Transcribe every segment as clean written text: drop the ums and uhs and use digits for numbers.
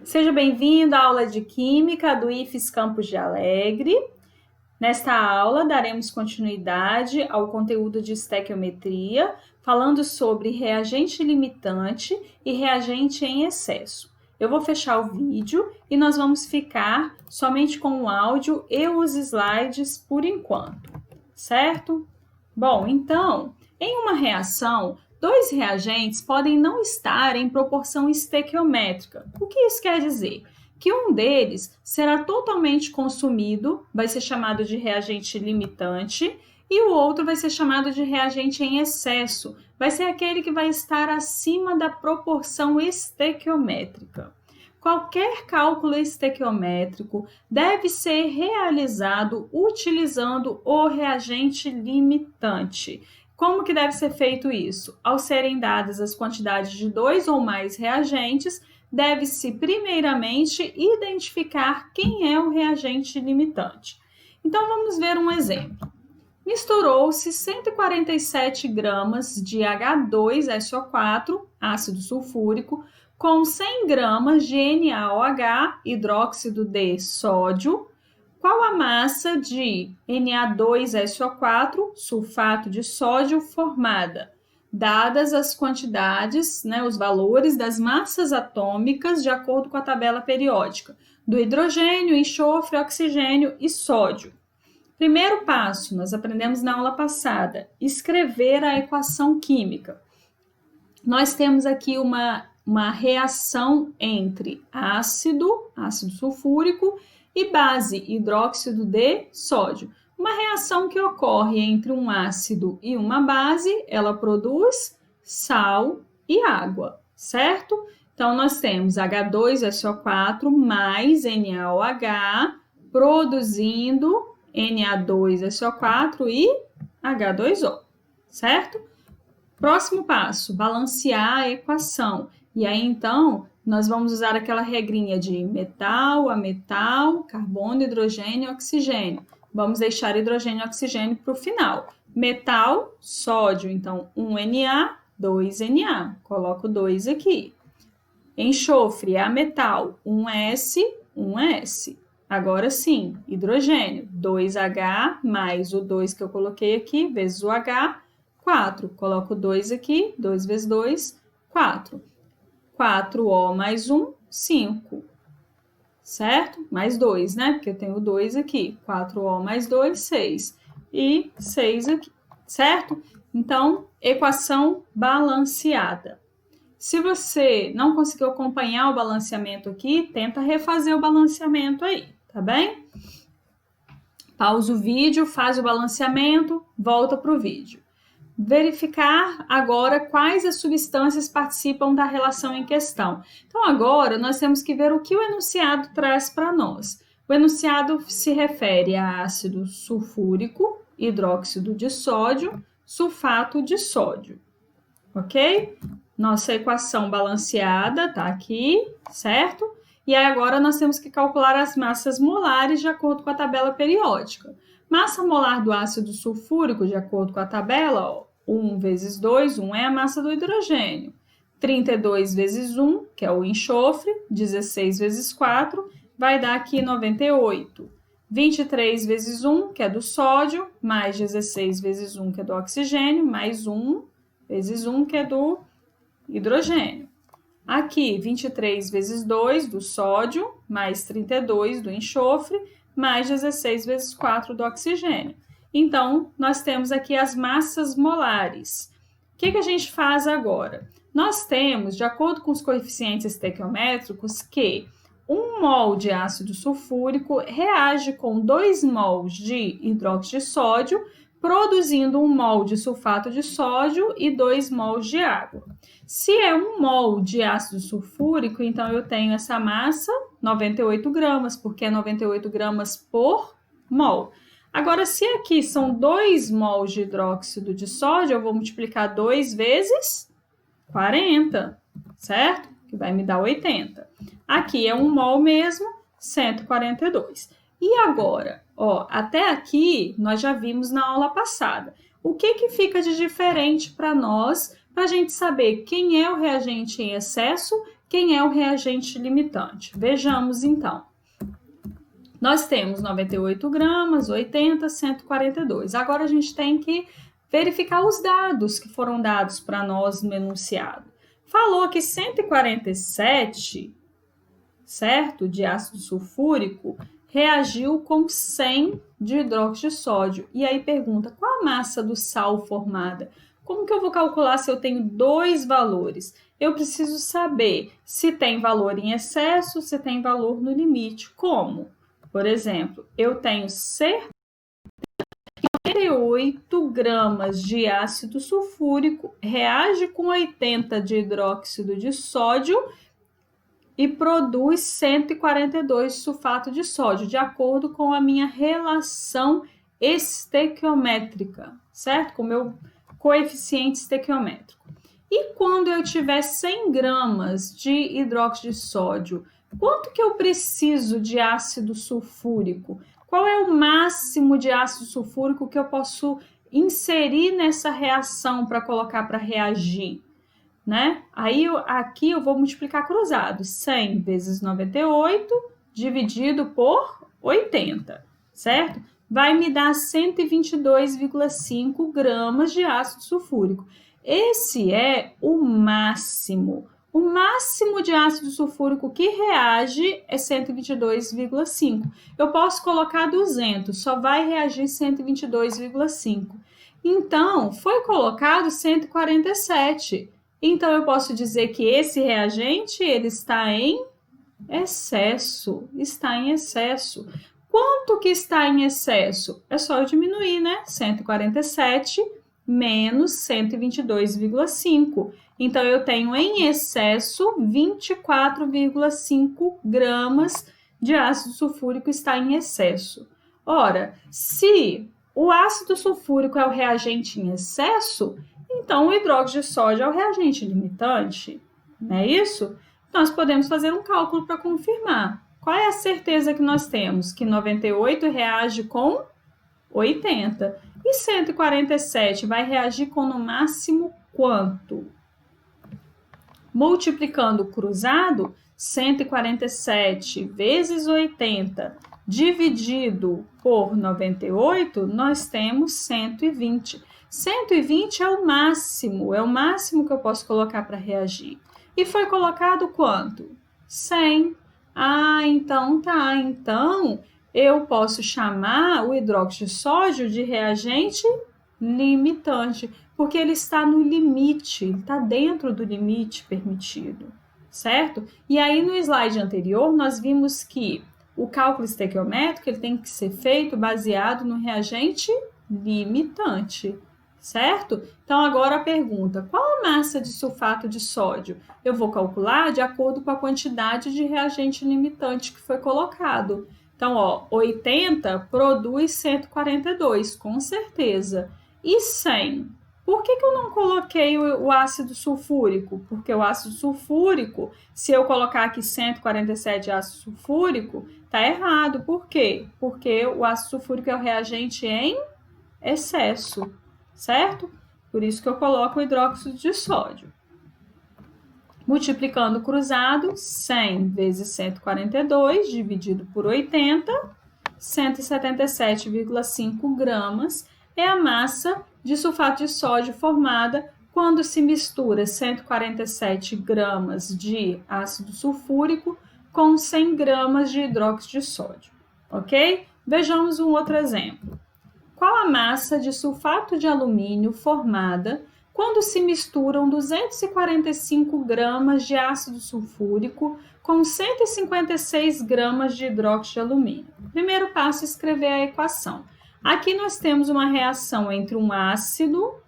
Seja bem-vindo à aula de Química do IFES Campos de Alegre. Nesta aula, daremos continuidade ao conteúdo de estequiometria, falando sobre reagente limitante e reagente em excesso. Eu vou fechar o vídeo e nós vamos ficar somente com o áudio e os slides por enquanto, certo? Bom, então, em uma reação, dois reagentes podem não estar em proporção estequiométrica. O que isso quer dizer? Que um deles será totalmente consumido, vai ser chamado de reagente limitante, e o outro vai ser chamado de reagente em excesso, vai ser aquele que vai estar acima da proporção estequiométrica. Qualquer cálculo estequiométrico deve ser realizado utilizando o reagente limitante. Como que deve ser feito isso? Ao serem dadas as quantidades de dois ou mais reagentes, deve-se primeiramente identificar quem é o reagente limitante. Então, vamos ver um exemplo. Misturou-se 147 gramas de H2SO4, ácido sulfúrico, com 100 gramas de NaOH, hidróxido de sódio. Qual a massa de Na2SO4, sulfato de sódio, formada? Dadas as quantidades, os valores das massas atômicas de acordo com a tabela periódica, do hidrogênio, enxofre, oxigênio e sódio. Primeiro passo, nós aprendemos na aula passada, escrever a equação química. Nós temos aqui uma reação entre ácido sulfúrico, e base, hidróxido de sódio. Uma reação que ocorre entre um ácido e uma base, ela produz sal e água, certo? Então, nós temos H2SO4 mais NaOH produzindo Na2SO4 e H2O, certo? Próximo passo, balancear a equação. E aí, então, nós vamos usar aquela regrinha de metal a metal, carbono, hidrogênio e oxigênio. Vamos deixar hidrogênio e oxigênio para o final. Metal, sódio, então 1Na, 2Na. Coloco 2 aqui. Enxofre, a metal, 1S, 1S. Agora sim, hidrogênio, 2H mais o 2 que eu coloquei aqui, vezes o H, 4. Coloco 2 aqui, 2 vezes 2, 4. 4O mais 1, 5. Certo? Mais 2, né? Porque eu tenho 2 aqui. 4O mais 2, 6. E 6 aqui. Certo? Então, equação balanceada. Se você não conseguiu acompanhar o balanceamento aqui, tenta refazer o balanceamento aí, tá bem? Pausa o vídeo, faz o balanceamento, volta para o vídeo. Verificar agora quais as substâncias participam da relação em questão. Então, agora nós temos que ver o que o enunciado traz para nós. O enunciado se refere a ácido sulfúrico, hidróxido de sódio, sulfato de sódio. Ok? Nossa equação balanceada está aqui, certo? E aí agora nós temos que calcular as massas molares de acordo com a tabela periódica. Massa molar do ácido sulfúrico, de acordo com a tabela, ó, 1 vezes 2, 1 é a massa do hidrogênio. 32 vezes 1, que é o enxofre, 16 vezes 4, vai dar aqui 98. 23 vezes 1, que é do sódio, mais 16 vezes 1, que é do oxigênio, mais 1 vezes 1, que é do hidrogênio. Aqui, 23 vezes 2 do sódio, mais 32 do enxofre, mais 16 vezes 4 do oxigênio. Então, nós temos aqui as massas molares. O que a gente faz agora? Nós temos, de acordo com os coeficientes estequiométricos, que 1 mol de ácido sulfúrico reage com 2 mols de hidróxido de sódio, produzindo 1 mol de sulfato de sódio e 2 mols de água. Se é 1 mol de ácido sulfúrico, então eu tenho essa massa, 98 gramas, porque é 98 gramas por mol. Agora, se aqui são 2 mols de hidróxido de sódio, eu vou multiplicar 2 vezes 40, certo? Que vai me dar 80. Aqui é 1 mol mesmo, 142. E agora, ó, até aqui nós já vimos na aula passada. O que fica de diferente para nós, para a gente saber quem é o reagente em excesso quem é o reagente limitante. Vejamos, então. Nós temos 98 gramas, 80, 142. Agora a gente tem que verificar os dados que foram dados para nós no enunciado. Falou que 147, certo, de ácido sulfúrico, reagiu com 100 de hidróxido de sódio. E aí pergunta, qual a massa do sal formada? Como que eu vou calcular se eu tenho dois valores? Eu preciso saber se tem valor em excesso, se tem valor no limite. Como? Por exemplo, eu tenho certeza que 98 gramas de ácido sulfúrico reage com 80 de hidróxido de sódio e produz 142 de sulfato de sódio, de acordo com a minha relação estequiométrica, certo? Com o meu coeficiente estequiométrico. E quando eu tiver 100 gramas de hidróxido de sódio, quanto que eu preciso de ácido sulfúrico? Qual é o máximo de ácido sulfúrico que eu posso inserir nessa reação para colocar para reagir? Né? Aí aqui eu vou multiplicar cruzado, 100 vezes 98 dividido por 80, certo? Vai me dar 122,5 gramas de ácido sulfúrico. Esse é o máximo. O máximo de ácido sulfúrico que reage é 122,5. Eu posso colocar 200, só vai reagir 122,5. Então, foi colocado 147. Então, eu posso dizer que esse reagente ele está em excesso. Está em excesso. Quanto que está em excesso? É só eu diminuir, né? 147 menos 122,5. Então, eu tenho em excesso 24,5 gramas de ácido sulfúrico está em excesso. Ora, se o ácido sulfúrico é o reagente em excesso, então o hidróxido de sódio é o reagente limitante, não é isso? Nós podemos fazer um cálculo para confirmar. Qual é a certeza que nós temos? Que 98 reage com 80. E 147 vai reagir com no máximo quanto? Multiplicando o cruzado, 147 vezes 80 dividido por 98, nós temos 120. 120 é o máximo que eu posso colocar para reagir. E foi colocado quanto? 100. Ah, então tá. Então, eu posso chamar o hidróxido de sódio de reagente limitante, porque ele está no limite, ele está dentro do limite permitido, certo? E aí, no slide anterior, nós vimos que o cálculo estequiométrico ele tem que ser feito baseado no reagente limitante, certo? Então, agora a pergunta, qual a massa de sulfato de sódio? Eu vou calcular de acordo com a quantidade de reagente limitante que foi colocado. Então, ó, 80 produz 142, com certeza. E 100? Por que eu não coloquei o ácido sulfúrico? Porque o ácido sulfúrico, se eu colocar aqui 147 ácido sulfúrico, tá errado. Por quê? Porque o ácido sulfúrico é o reagente em excesso, certo? Por isso que eu coloco o hidróxido de sódio. Multiplicando o cruzado, 100 vezes 142 dividido por 80, 177,5 gramas é a massa de sulfato de sódio formada quando se mistura 147 gramas de ácido sulfúrico com 100 gramas de hidróxido de sódio, ok? Vejamos um outro exemplo. Qual a massa de sulfato de alumínio formada quando se misturam 245 gramas de ácido sulfúrico com 156 gramas de hidróxido de alumínio? Primeiro passo é escrever a equação. Aqui nós temos uma reação entre um ácido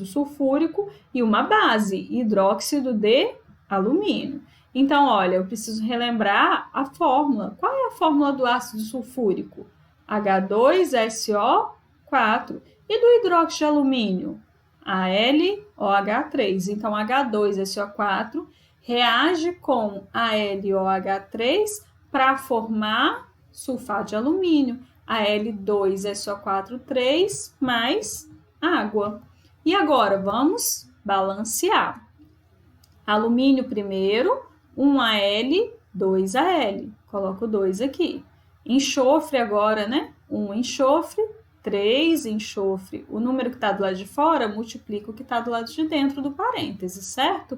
sulfúrico, e uma base, hidróxido de alumínio. Então, olha, eu preciso relembrar a fórmula. Qual é a fórmula do ácido sulfúrico? H2SO4. E do hidróxido de alumínio? AlOH3. Então, H2SO4 reage com AlOH3 para formar sulfato de alumínio. Al2SO4 3 mais água. E agora vamos balancear. Alumínio primeiro, 1 Al, 2 Al. Coloco 2 aqui. Enxofre agora, né? 1 enxofre, 3 enxofre. O número que está do lado de fora multiplica o que está do lado de dentro do parêntese, certo?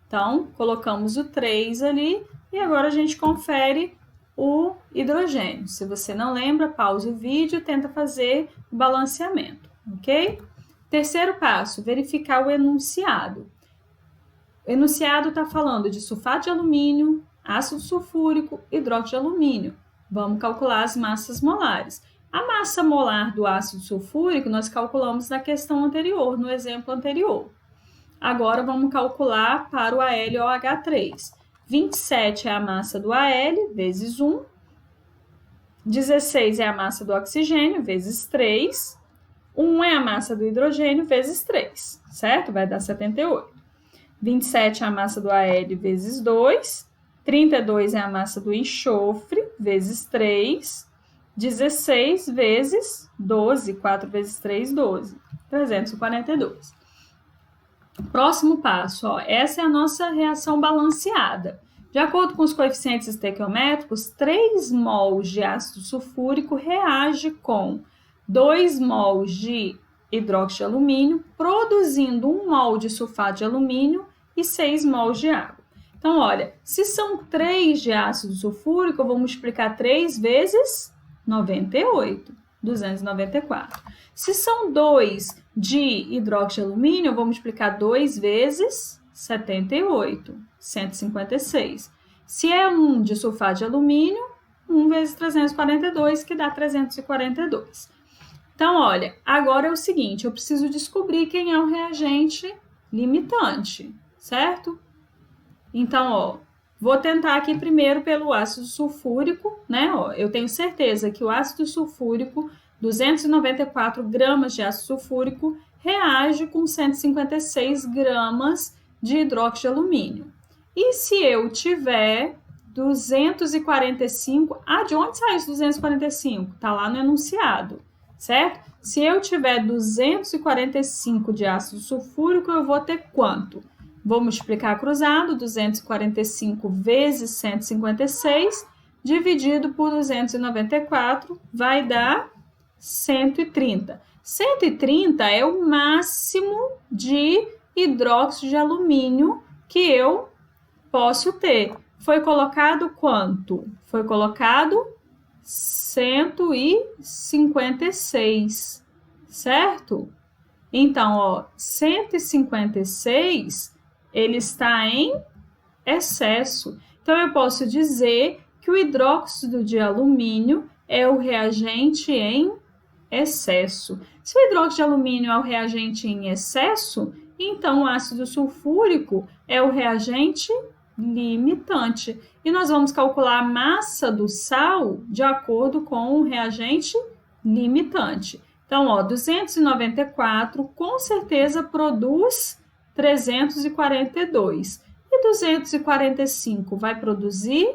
Então, colocamos o 3 ali e agora a gente confere o hidrogênio. Se você não lembra, pausa o vídeo e tenta fazer o balanceamento, ok? Terceiro passo, verificar o enunciado. O enunciado está falando de sulfato de alumínio, ácido sulfúrico, hidróxido de alumínio. Vamos calcular as massas molares. A massa molar do ácido sulfúrico nós calculamos na questão anterior, no exemplo anterior. Agora vamos calcular para o AlOH3. 27 é a massa do Al, vezes 1. 16 é a massa do oxigênio, vezes 3. 1 é a massa do hidrogênio, vezes 3, certo? Vai dar 78. 27 é a massa do Al, vezes 2. 32 é a massa do enxofre, vezes 3. 16 vezes 12. 4 vezes 3, 12. 342. Próximo passo, ó, essa é a nossa reação balanceada. De acordo com os coeficientes estequiométricos, 3 mols de ácido sulfúrico reage com 2 mols de hidróxido de alumínio, produzindo 1 mol de sulfato de alumínio e 6 mols de água. Então, olha, se são 3 de ácido sulfúrico, eu vou multiplicar 3 vezes 98, 294. Se são 2 de hidróxido de alumínio, eu vou multiplicar 2 vezes 78, 156. Se é 1 de sulfato de alumínio, 1 vezes 342, que dá 342. Então, olha, agora é o seguinte, eu preciso descobrir quem é o reagente limitante, certo? Então, ó, vou tentar aqui primeiro pelo ácido sulfúrico, né? Ó, eu tenho certeza que o ácido sulfúrico, 294 gramas de ácido sulfúrico, reage com 156 gramas de hidróxido de alumínio. E se eu tiver 245... de onde sai esse 245? Tá lá no enunciado, certo? Se eu tiver 245 de ácido sulfúrico, eu vou ter quanto? Vou multiplicar cruzado, 245 vezes 156, dividido por 294, vai dar 130. 130 é o máximo de hidróxido de alumínio que eu posso ter. Foi colocado quanto? Foi colocado 156, certo? Então, ó, 156... ele está em excesso. Então, eu posso dizer que o hidróxido de alumínio é o reagente em excesso. Se o hidróxido de alumínio é o reagente em excesso, então o ácido sulfúrico é o reagente limitante. E nós vamos calcular a massa do sal de acordo com o reagente limitante. Então, ó, 294 com certeza produz 342. E 245 vai produzir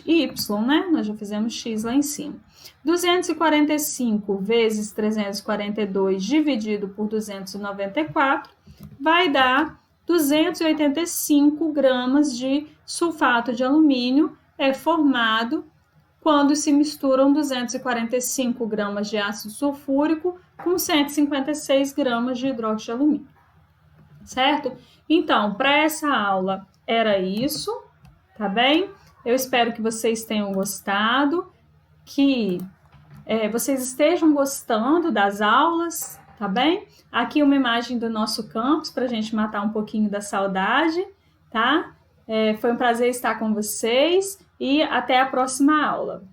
Y, né? Nós já fizemos X lá em cima. 245 vezes 342 dividido por 294 vai dar 285 gramas de sulfato de alumínio formado quando se misturam 245 gramas de ácido sulfúrico com 156 gramas de hidróxido de alumínio. Certo? Então, para essa aula era isso, tá bem? Eu espero que vocês tenham gostado, que vocês estejam gostando das aulas, tá bem? Aqui uma imagem do nosso campus para a gente matar um pouquinho da saudade, tá? Foi um prazer estar com vocês e até a próxima aula.